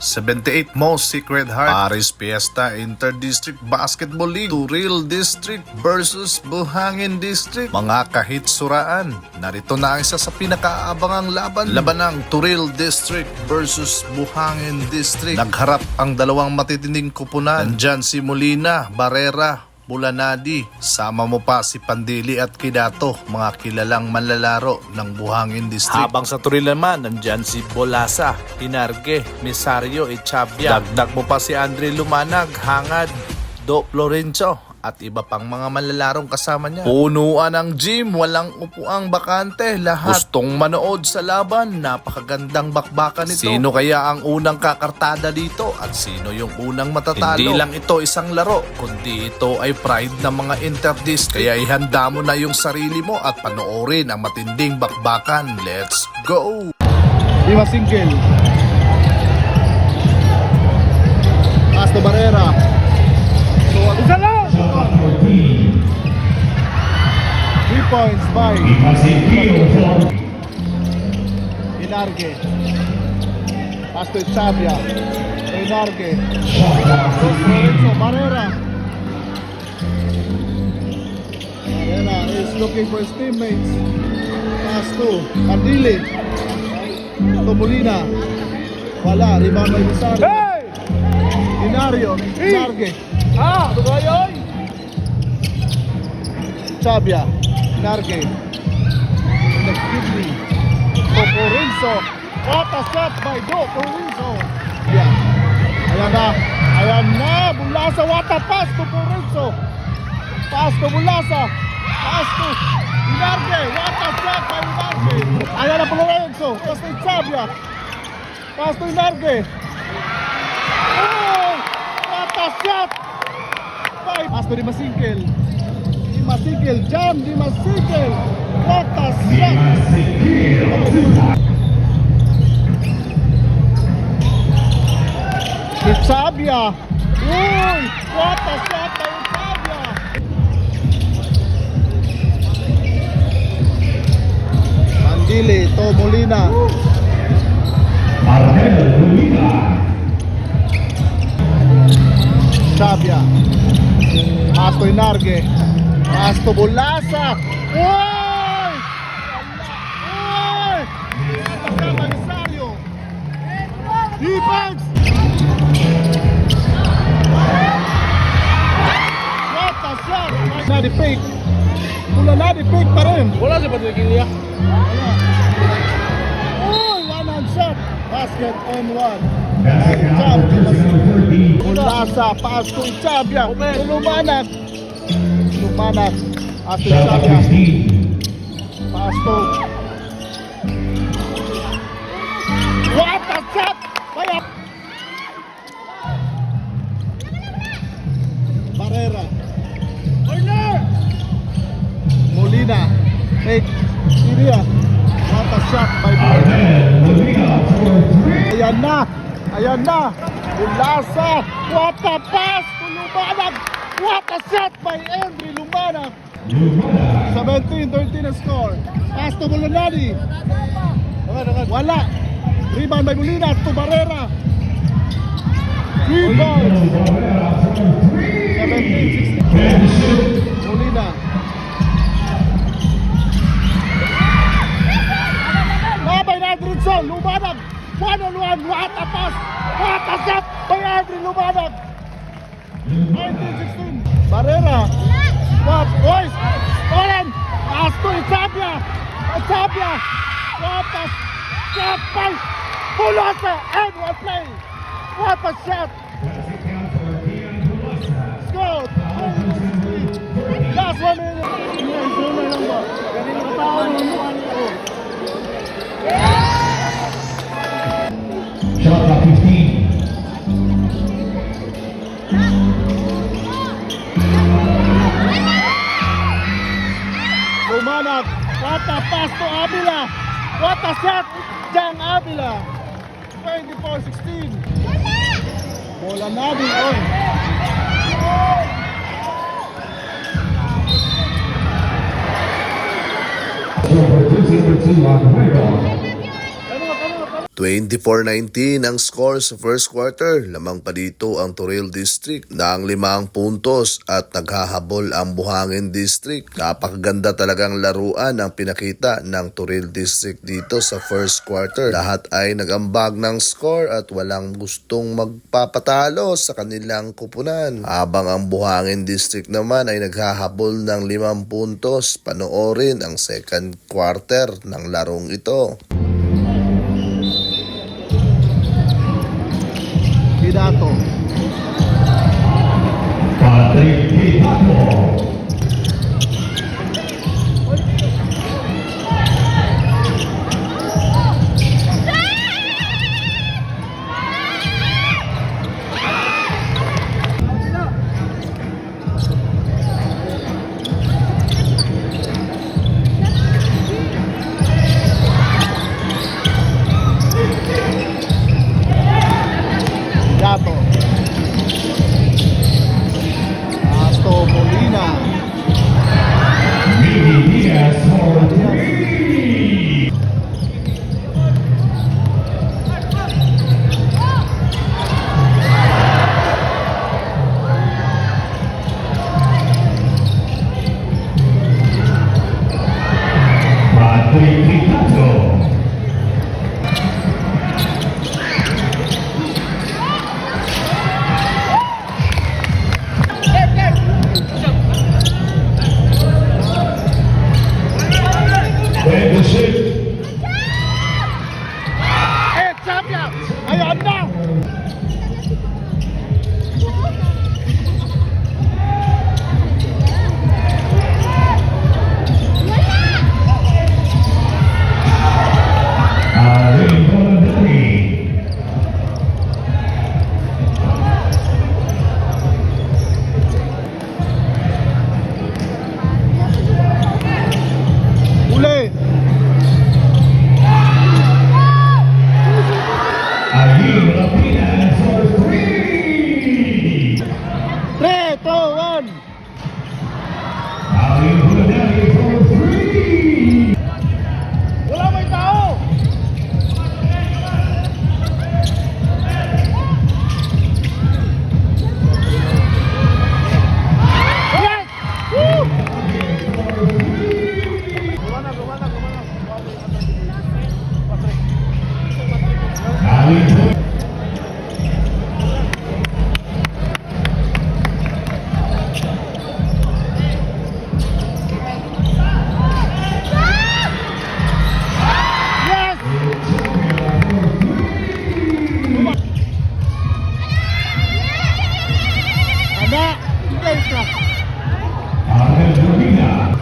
78 Most Sacred Heart Paris Fiesta Inter-District Basketball League, Turil District versus Buhangin District. Mga kahitsuraan, narito na ang isa sa pinakaabangang laban ng Turil District versus Buhangin District. Nagharap ang dalawang matitinding kupunan. Nandyan si Molina, Barrera, Bulanadi, sama mo pa si Pandili at Kidato, mga kilalang manlalaro ng Buhangin District. Habang sa Turil naman, nandyan si Bolasa, Hinarge, Misario, Echabia. Dagdag mo pa si Andre Lumanag, Hangad, Do Florencio at iba pang mga manlalarong kasama niya. Punuan ang gym, walang upuang bakante, lahat gustong manood sa laban. Napakagandang bakbakan nito. Sino kaya ang unang kakartada dito at sino yung unang matatalo? Hindi lang ito isang laro, kundi ito ay pride ng mga inter-district. Kaya ihanda mo na yung sarili mo at panoorin ang matinding bakbakan. Let's go! Lima single. Castro Barrera. Isa lang! 3 points by Hinarge. Castro Echabia. Hinarge. Lorenzo Barrera. Barrera is looking for his teammates. Pass to Pandili. To Molina. Wala. Rebound by Misario. Hinario. Hinarge. Tugayoy! Echabia, Hinarge, Nagkidney, Toporinso. What a shot by Toporinso! Ayan na, Bulasa, what a pass to Toporinso! Pass to Bulasa, pass to Hinarge, what a shot by Hinarge! Ayan na Florenzo, pass to Echabia, pass to Hinarge. Oh! What a shot! Pass to Dimasingkil. Dimasingkil, jam, Dimasingkil. What a shot! Echabia. Uy! What a shot by Echabia! Pandili, to Molina. Echabia. Pass to Hinarge. Pass to Bulasa. Uy! Uy! Misario. Defense! What a shot! Nadi fake. Nadi fake pa rin. Wala si Patrick. Uy! One-hand shot. Basket and one. Bulasa, pass to Echabia. Lumanag. At Echabia. Pass to. What a shot! Kaya Barrera. Molina. Fake. Syria. What a shot by Molina. Ayan na. Bulasa. What a pass to Lumanag. What a shot by Andre Lumanag. 17-13 ang score. Pass to Bulanadi. Wala. Rebound by Molina to Barrera. Rebound. 17-16. Molina. Labay na Adrinson. Lumanag. 1-on-1. What a pass. What a shot by Andre Lumanag. 19-16. Barrera. What? Boys. Stolen. Pass to Echabia. Echabia. What a shot by Bulasa. And one play. What a shot. Score. Last 1 minute. Shot clock 15. Lumanag. What a pass to Avila. What a shot. Jan Avila. 24-16. Bola natin. Oy. Number two on the way ball. 24-19 ang score sa first quarter. Lamang pa dito ang Toril District na ang 5 puntos at naghahabol ang Buhangin District. Napakaganda talagang laruan ang pinakita ng Toril District dito sa first quarter. Lahat ay nagambag ng score at walang gustong magpapatalo sa kanilang kupunan. Habang ang Buhangin District naman ay naghahabol ng 5 puntos. Panoorin ang second quarter ng larong ito. Dato. Patrick Pitato. Dato. Asto Molina. Miggy Diaz for 3. Patrick Pitato. And the shift. Champion! Ayan na! Alin Bolandari. Uli! Aguirre Rapinas for 3. 3, 2, 1! Alin Bolandari for 3. Wala may tao! Yes! Woo! Gumana. Alin Bolandari. Yes! Ada, play ka. Angel Urbina.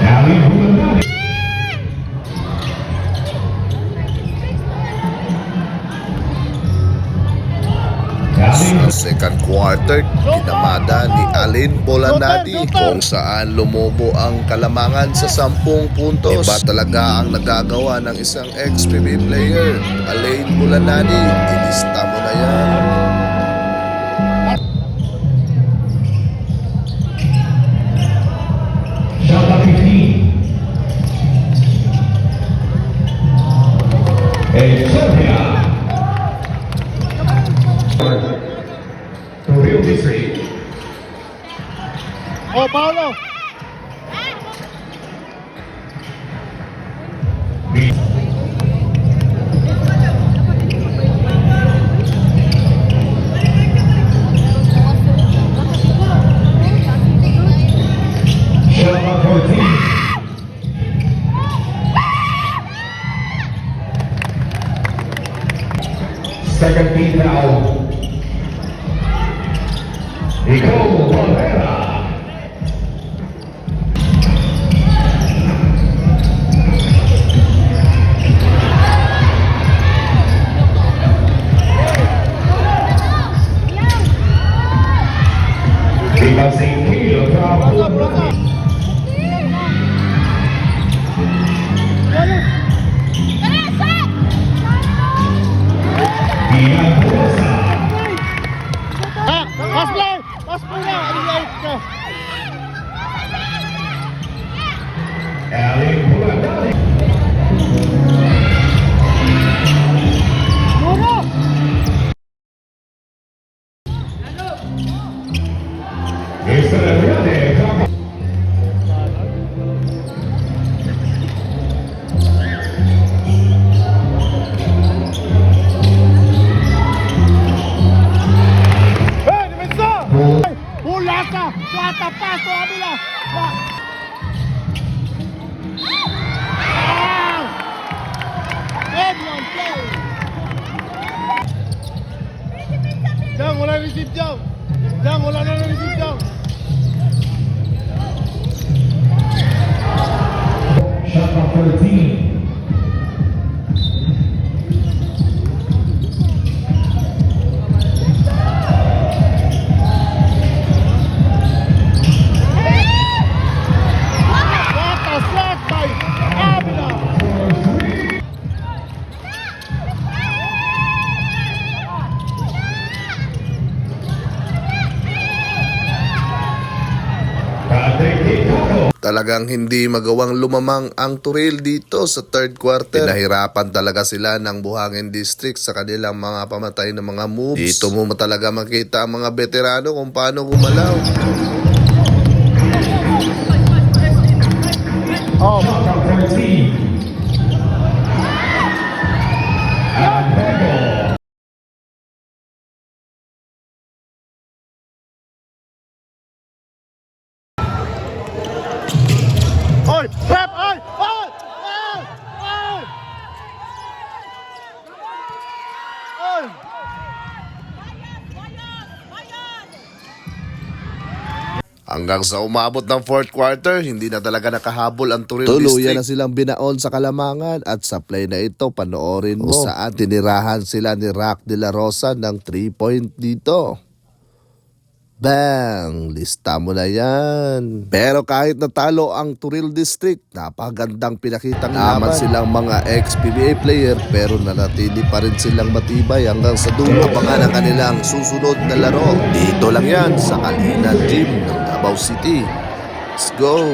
Alin Bolandari. Sa second quarter, kinamada ni Alin Bolanadi kung saan lumobo ang kalamangan sa 10 puntos. Iba talaga ang nagagawa ng isang ex-PB player. Alin Bolanadi, ilista mo na yan. Shot 15. Excelsia. Toril District. Oh, Paolo! Shot 14. Second beat now. Nicole Valera. Passing kilo from Pass play! Pass play! talagang hindi magawang lumamang ang Turil dito sa third quarter. Pinahirapan talaga sila ng Buhangin District sa kanilang mga pamatay na mga moves. Dito mo talaga makita ang mga veterano kung paano gumalaw. Oh, Number 13. And Pego. oy, rep, oy, oy, oy, oy. Oy. Hanggang sa umabot ng fourth quarter, hindi na talaga nakahabol ang Turil District. Tuluyan na silang binaon sa Kalamangan at sa play na ito, panoorin mo. Saan tinirahan sila ni Rock de la Rosa ng 3-point dito. Bang! Lista mo na yan. Pero kahit natalo ang Turil District, napagandang pinakitang laban silang mga ex-PBA player pero nanatili pa rin silang matibay hanggang sa dulo. Abangan ang kanilang susunod na laro. Dito lang yan sa Kalinan Gym ng Davao City. Let's go!